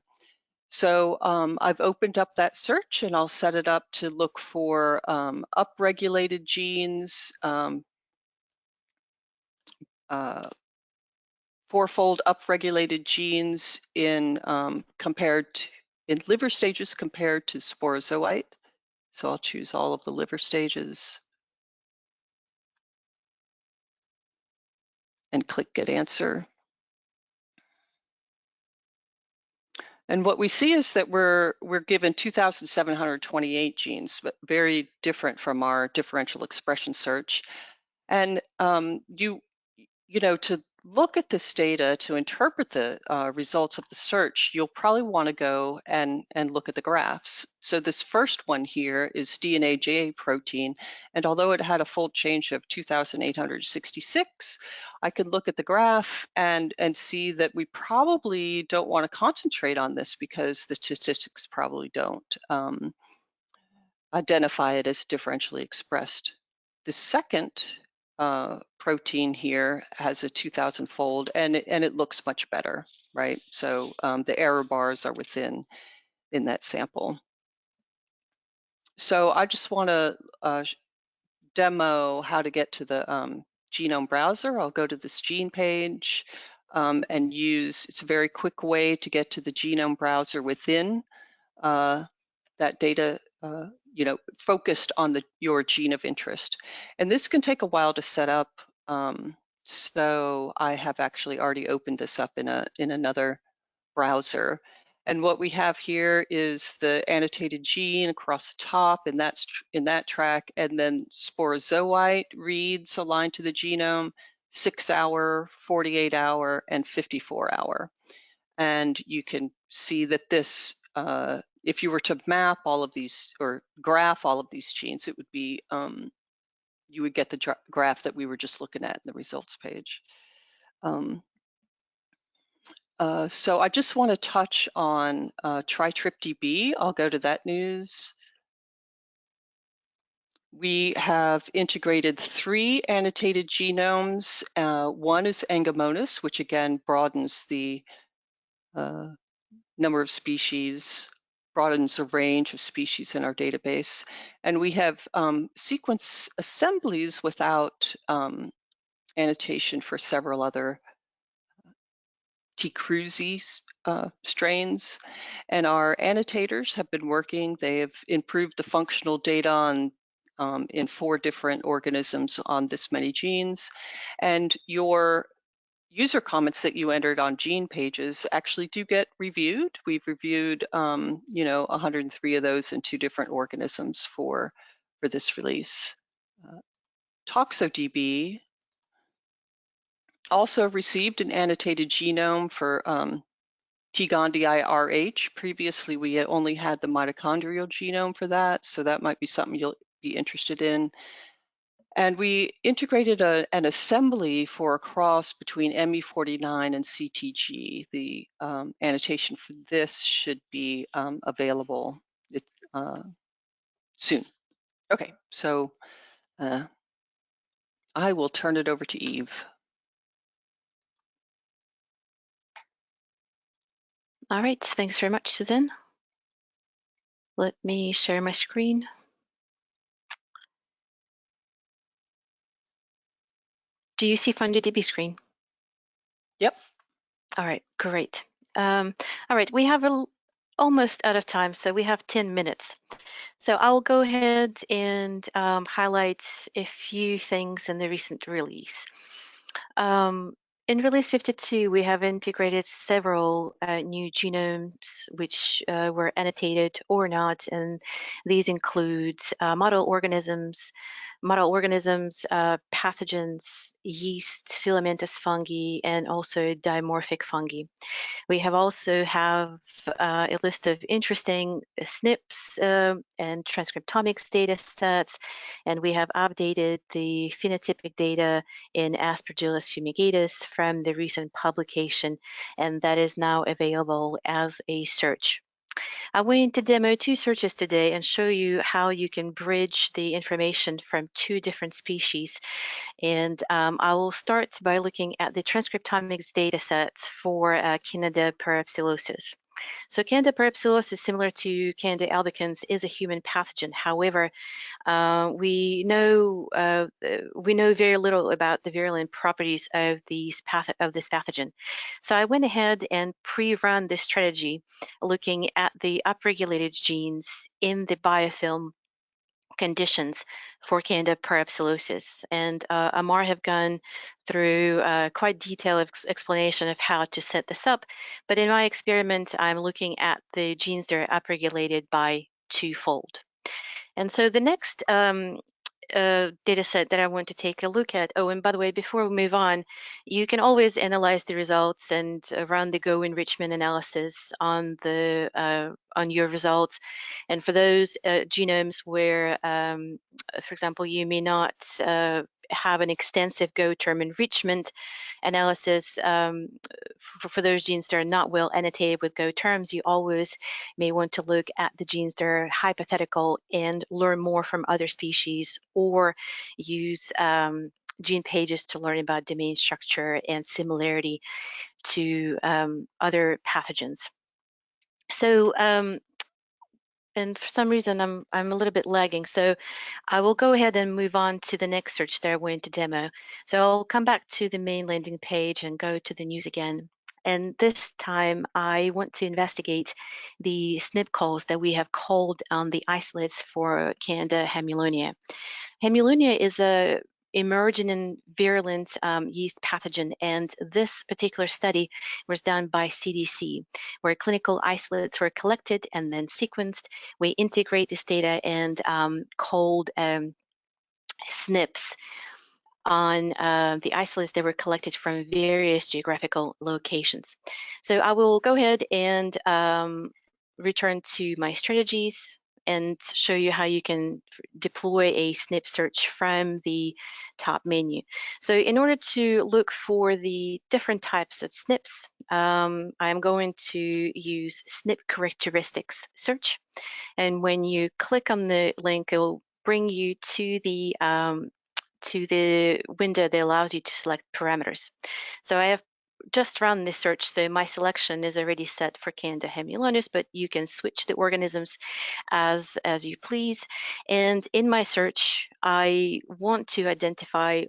So I've opened up that search and I'll set it up to look for upregulated genes, fourfold upregulated genes in in liver stages compared to sporozoite. So I'll choose all of the liver stages and click Get Answer. And what we see is that we're given 2,728 genes, but very different from our differential expression search. And you know, to look at this data, to interpret the results of the search, you'll probably want to go and look at the graphs. So this first one here is DNA J protein, and although it had a fold change of 2,866, I could look at the graph and see that we probably don't want to concentrate on this because the statistics probably don't identify it as differentially expressed. The second protein here has a 2,000-fold, and it looks much better, right? So the error bars are within in that sample. So I just want to demo how to get to the Genome Browser. I'll go to this gene page and it's a very quick way to get to the Genome Browser within that data, you know, focused on your gene of interest. And this can take a while to set up. So I have actually already opened this up in another browser. And what we have here is the annotated gene across the top, and that's in that track, and then sporozoite reads aligned to the genome, 6-hour, 48-hour, and 54-hour. And you can see that this, if you were to map all of these or graph all of these genes, it would be, you would get the graph that we were just looking at in the results page. So I just want to touch on TriTripDB. I'll go to that news. We have integrated 3 annotated genomes. One is Angomonas, which again broadens the number of species, broadens the range of species in our database. And we have sequence assemblies without annotation for several other T. cruzi strains. And our annotators have been working. They have improved the functional data on in 4 different organisms on this many genes. And your user comments that you entered on gene pages actually do get reviewed. We've reviewed, you know, 103 of those in 2 different organisms for this release. ToxoDB also received an annotated genome for T. gondii RH. Previously, we only had the mitochondrial genome for that, so that might be something you'll be interested in. And we integrated an assembly for a cross between ME49 and CTG. The annotation for this should be available soon. Okay, so I will turn it over to Eve. All right, thanks very much, Susan. Let me share my screen. Do you see FindDB screen? Yep. All right, great. All right, we have almost out of time, so we have 10 minutes. So I'll go ahead and highlight a few things in the recent release. In release 52, we have integrated several new genomes which were annotated or not, and these include model organisms, pathogens, yeast, filamentous fungi, and also dimorphic fungi. We have also have a list of interesting SNPs and transcriptomics data sets, and we have updated the phenotypic data in Aspergillus fumigatus from the recent publication, and that is now available as a search. I'm going to demo 2 searches today and show you how you can bridge the information from 2 different species. And I will start by looking at the transcriptomics data sets for Candida Peripsilosis. So Candida peripsilosis, similar to Candida albicans, is a human pathogen. However, we know very little about the virulent properties of this pathogen. So I went ahead and pre-run this strategy, looking at the upregulated genes in the biofilm conditions for Candida peripsilosis. And Amar have gone through quite detailed explanation of how to set this up. But in my experiment, I'm looking at the genes that are upregulated by twofold. And so the next data set that I want to take a look at. Oh, and by the way, before we move on, you can always analyze the results and run the Go enrichment analysis on your results. And for those genomes where, for example, you may not have an extensive Go term enrichment analysis, for those genes that are not well annotated with Go terms, you always may want to look at the genes that are hypothetical and learn more from other species, or use gene pages to learn about domain structure and similarity to other pathogens. So, and for some reason I'm a little bit lagging, so I will go ahead and move on to the next search that I want to demo. So I'll come back to the main landing page and go to the news again. And this time I want to investigate the SNP calls that we have called on the isolates for Candida hemilonia. Hemilonia is a emergent and virulent yeast pathogen, and this particular study was done by CDC, where clinical isolates were collected and then sequenced. We integrate this data and called SNPs on the isolates that were collected from various geographical locations. So I will go ahead and return to my strategies and show you how you can deploy a SNP search from the top menu. So in order to look for the different types of SNPs, I'm going to use SNP characteristics search. And when you click on the link, it will bring you to the window that allows you to select parameters. So I have just run this search, so my selection is already set for Candida hemilonis, but you can switch the organisms as you please. And in my search, I want to identify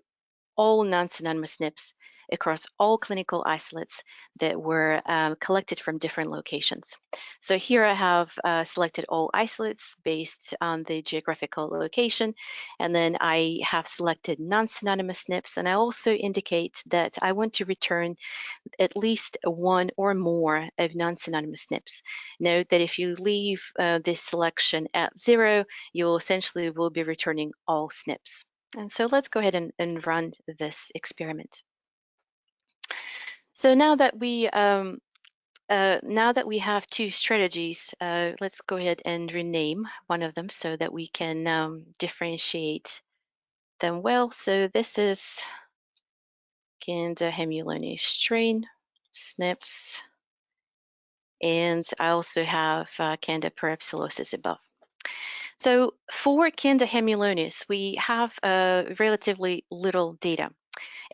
all non-synonymous SNPs across all clinical isolates that were collected from different locations. So here I have selected all isolates based on the geographical location, and then I have selected non-synonymous SNPs, and I also indicate that I want to return at least one or more of non-synonymous SNPs. Note that if you leave this selection at 0, you essentially will be returning all SNPs. And so let's go ahead and run this experiment. So now that we have two strategies, let's go ahead and rename one of them so that we can differentiate them well. So this is Candida hemilonis strain, SNPs, and I also have Candida peripsilosis above. So for Candida hemilonis, we have relatively little data.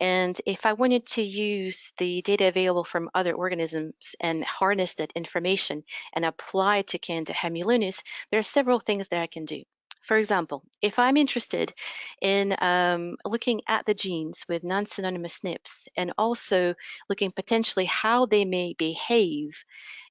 And if I wanted to use the data available from other organisms and harness that information and apply it to Candida hemilonis, there are several things that I can do. For example, if I'm interested in looking at the genes with non-synonymous SNPs and also looking potentially how they may behave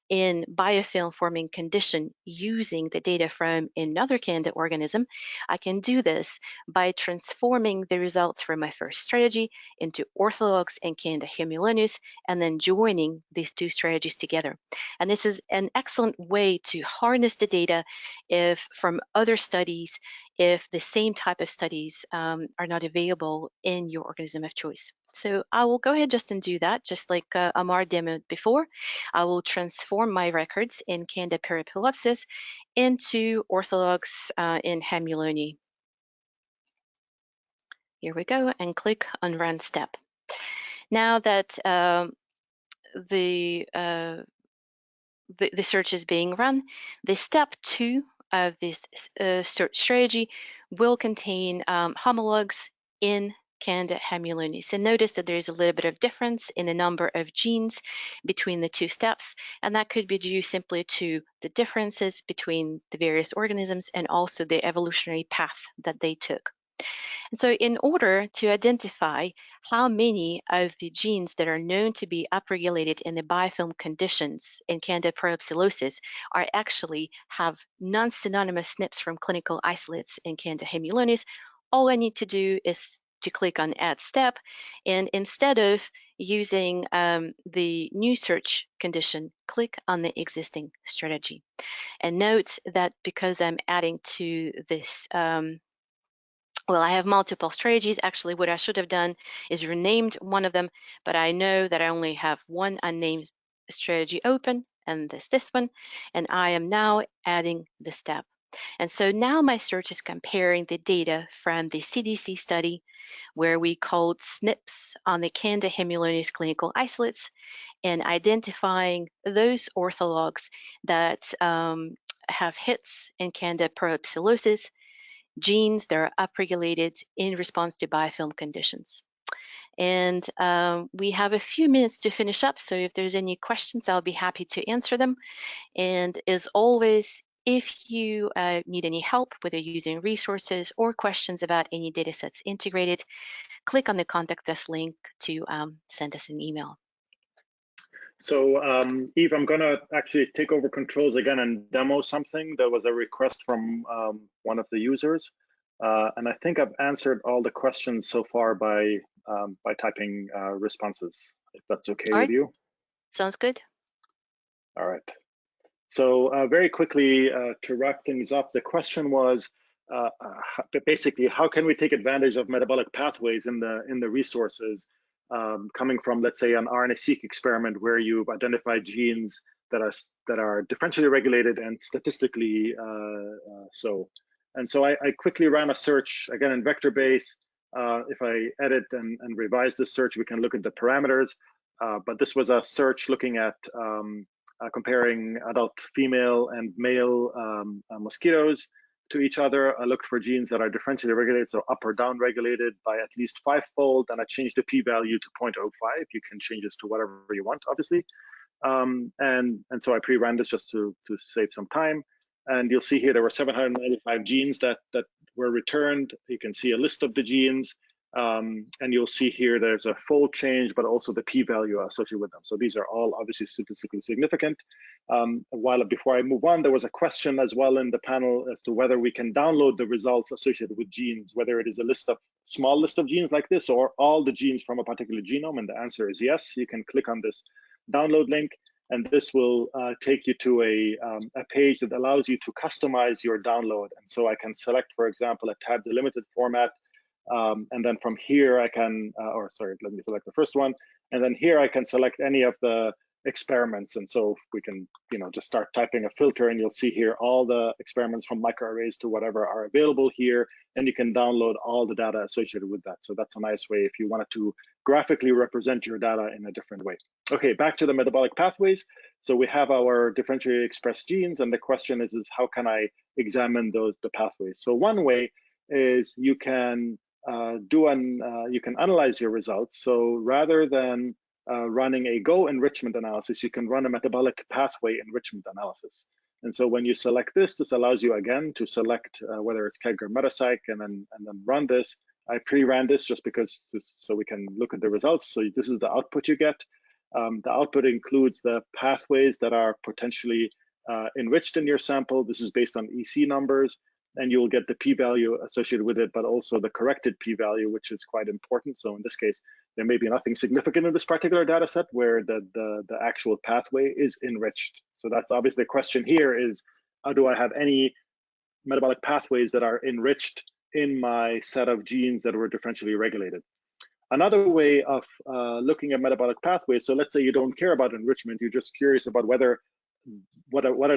in biofilm forming condition using the data from another Candida organism, I can do this by transforming the results from my first strategy into orthologs and Candida hemilonis, and then joining these two strategies together. And this is an excellent way to harness the data from other studies if the same type of studies are not available in your organism of choice. So I will go ahead just and do that, just like Amar demoed before. I will transform my records in Candida peripsilosis into orthologs in hemiloni. Here we go, and click on Run Step. Now that the search is being run, the step 2 of this search strategy will contain homologs in Candida hemionus. And notice that there's a little bit of difference in the number of genes between the two steps, and that could be due simply to the differences between the various organisms and also the evolutionary path that they took. And so in order to identify how many of the genes that are known to be upregulated in the biofilm conditions in Candida peripsilosis are actually have non-synonymous SNPs from clinical isolates in Candida hemionus, all I need to do is to click on Add Step, and instead of using the new search condition, click on the existing strategy. And note that because I'm adding to this well, I have multiple strategies. Actually, what I should have done is renamed one of them, but I know that I only have one unnamed strategy open, and this one, and I am now adding the step. And so now my search is comparing the data from the CDC study where we called SNPs on the Candida hemionus clinical isolates and identifying those orthologs that have hits in Candida peripsilosis, genes that are upregulated in response to biofilm conditions. And we have a few minutes to finish up, so if there's any questions, I'll be happy to answer them. And as always, if you need any help, whether using resources or questions about any datasets integrated, click on the contact us link to send us an email. So Eve, I'm gonna actually take over controls again and demo something. There was a request from one of the users. And I think I've answered all the questions so far by typing responses, if that's okay with you. Sounds good. All right. So very quickly, to wrap things up, the question was basically, how can we take advantage of metabolic pathways in the resources coming from, let's say, an RNA-seq experiment where you've identified genes that are differentially regulated and statistically so. And so I quickly ran a search, again, in vector base. If I edit and revise this search, we can look at the parameters. But this was a search looking at comparing adult female and male mosquitoes to each other. I looked for genes that are differentially regulated, so up or down regulated by at least 5-fold, and I changed the p-value to 0.05. You can change this to whatever you want, obviously. And so I pre-ran this just to save some time. And you'll see here there were 795 genes that were returned. You can see a list of the genes. And you'll see here there's a fold change, but also the p-value associated with them. So these are all obviously statistically significant. Before I move on, there was a question as well in the panel as to whether we can download the results associated with genes, whether it is a small list of genes like this or all the genes from a particular genome. And the answer is yes. You can click on this download link, and this will take you to a page that allows you to customize your download. And so I can select, for example, a tab delimited format. And then from here I can, let me select the first one. And then here I can select any of the experiments. And so we can, just start typing a filter, and you'll see here all the experiments from microarrays to whatever are available here. And you can download all the data associated with that. So that's a nice way if you wanted to graphically represent your data in a different way. Okay, back to the metabolic pathways. So we have our differentially expressed genes, and the question is how can I examine the pathways? So one way is you can you can analyze your results. So rather than running a Go enrichment analysis, you can run a metabolic pathway enrichment analysis. And so when you select this, this allows you again to select whether it's KEGG or Metapsych, and then run this. I pre-ran this just because so we can look at the results. So this is the output you get. The output includes the pathways that are potentially enriched in your sample. This is based on EC numbers, and you'll get the p-value associated with it, but also the corrected p-value, which is quite important. So in this case, there may be nothing significant in this particular data set where the actual pathway is enriched. So that's obviously the question here is, do I have any metabolic pathways that are enriched in my set of genes that were differentially regulated? Another way of looking at metabolic pathways, so let's say you don't care about enrichment, you're just curious about what are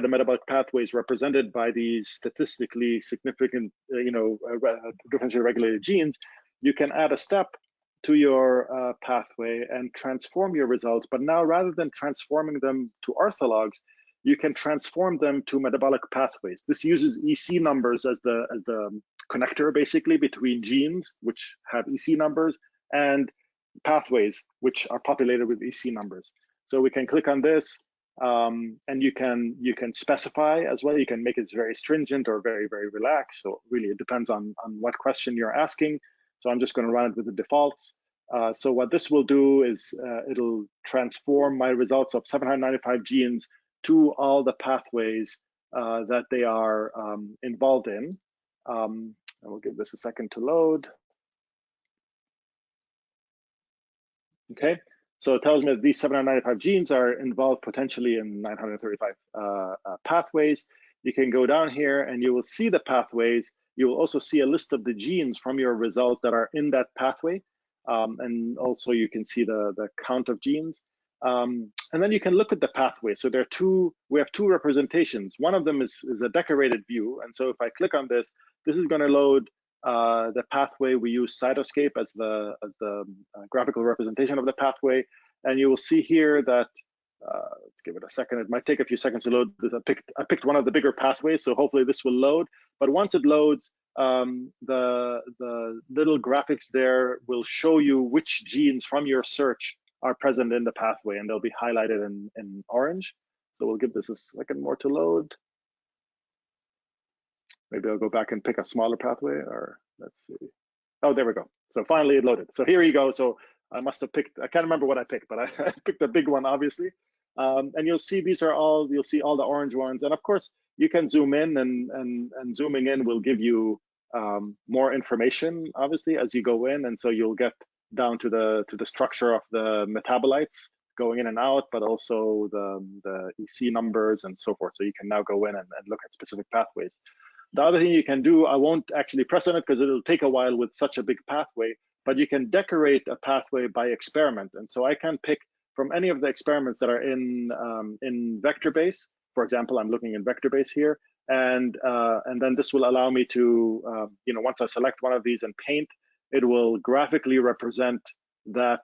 the metabolic pathways represented by these statistically significant, differentially regulated genes. You can add a step to your pathway and transform your results. But now, rather than transforming them to orthologs, you can transform them to metabolic pathways. This uses EC numbers as the connector, basically, between genes, which have EC numbers, and pathways, which are populated with EC numbers. So we can click on this, and you can specify as well. You can make it very stringent or very, very relaxed. So really, it depends on what question you're asking. So I'm just going to run it with the defaults. So what this will do is it'll transform my results of 795 genes to all the pathways that they are involved in. And we'll give this a second to load. Okay, so it tells me that these 795 genes are involved potentially in 935 pathways. You can go down here and you will see the pathways. You will also see a list of the genes from your results that are in that pathway. And also you can see the count of genes. And then you can look at the pathway. So there are we have two representations. One of them is a decorated view. And so if I click on this, this is going to load the pathway. We use Cytoscape as the graphical representation of the pathway. And you will see here that, let's give it a second. It might take a few seconds to load. I picked one of the bigger pathways, so hopefully this will load. But once it loads, the little graphics there will show you which genes from your search are present in the pathway, and they'll be highlighted in orange. So we'll give this a second more to load. Maybe I'll go back and pick a smaller pathway, or let's see. Oh, there we go. So finally it loaded. So here you go. So I must have picked, I can't remember what I picked, but I picked a big one, obviously. And you'll see these are all, you'll see all the orange ones. And of course, you can zoom in, and zooming in will give you more information, obviously, as you go in. And so you'll get down to the structure of the metabolites going in and out, but also the EC numbers and so forth. So you can now go in and look at specific pathways. The other thing you can do, I won't actually press on it because it'll take a while with such a big pathway, but you can decorate a pathway by experiment. And so I can pick from any of the experiments that are in VectorBase. For example, I'm looking in VectorBase here, and then this will allow me to, once I select one of these and paint, it will graphically represent that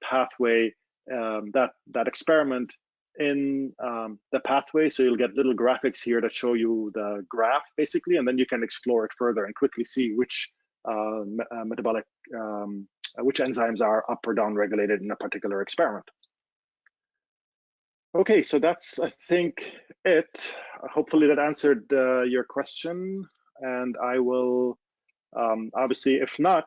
pathway, that experiment in the pathway. So you'll get little graphics here that show you the graph, basically, and then you can explore it further and quickly see which metabolic, which enzymes are up or down regulated in a particular experiment. Okay, so that's, I think, it. Hopefully that answered your question, and I will, obviously, if not,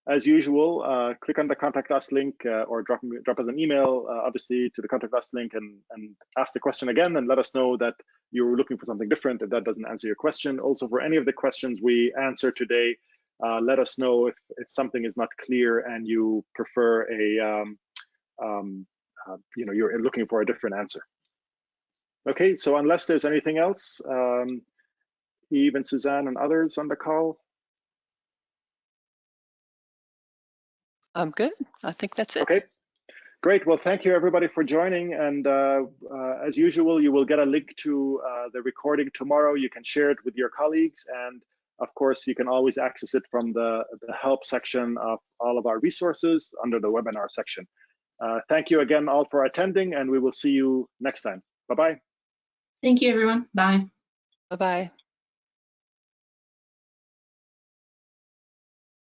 as usual, click on the Contact Us link or drop us an email, obviously, to the Contact Us link and ask the question again, and let us know that you were looking for something different if that doesn't answer your question. Also, for any of the questions we answer today, let us know if something is not clear and you prefer a, you're looking for a different answer. Okay, so unless there's anything else, Eve and Suzanne and others on the call. I'm good. I think that's it. Okay, great. Well, thank you everybody for joining. And as usual, you will get a link to the recording tomorrow. You can share it with your colleagues. And of course, you can always access it from the help section of all of our resources under the webinar section. Thank you again all for attending, and we will see you next time. Bye-bye. Thank you, everyone. Bye. Bye-bye.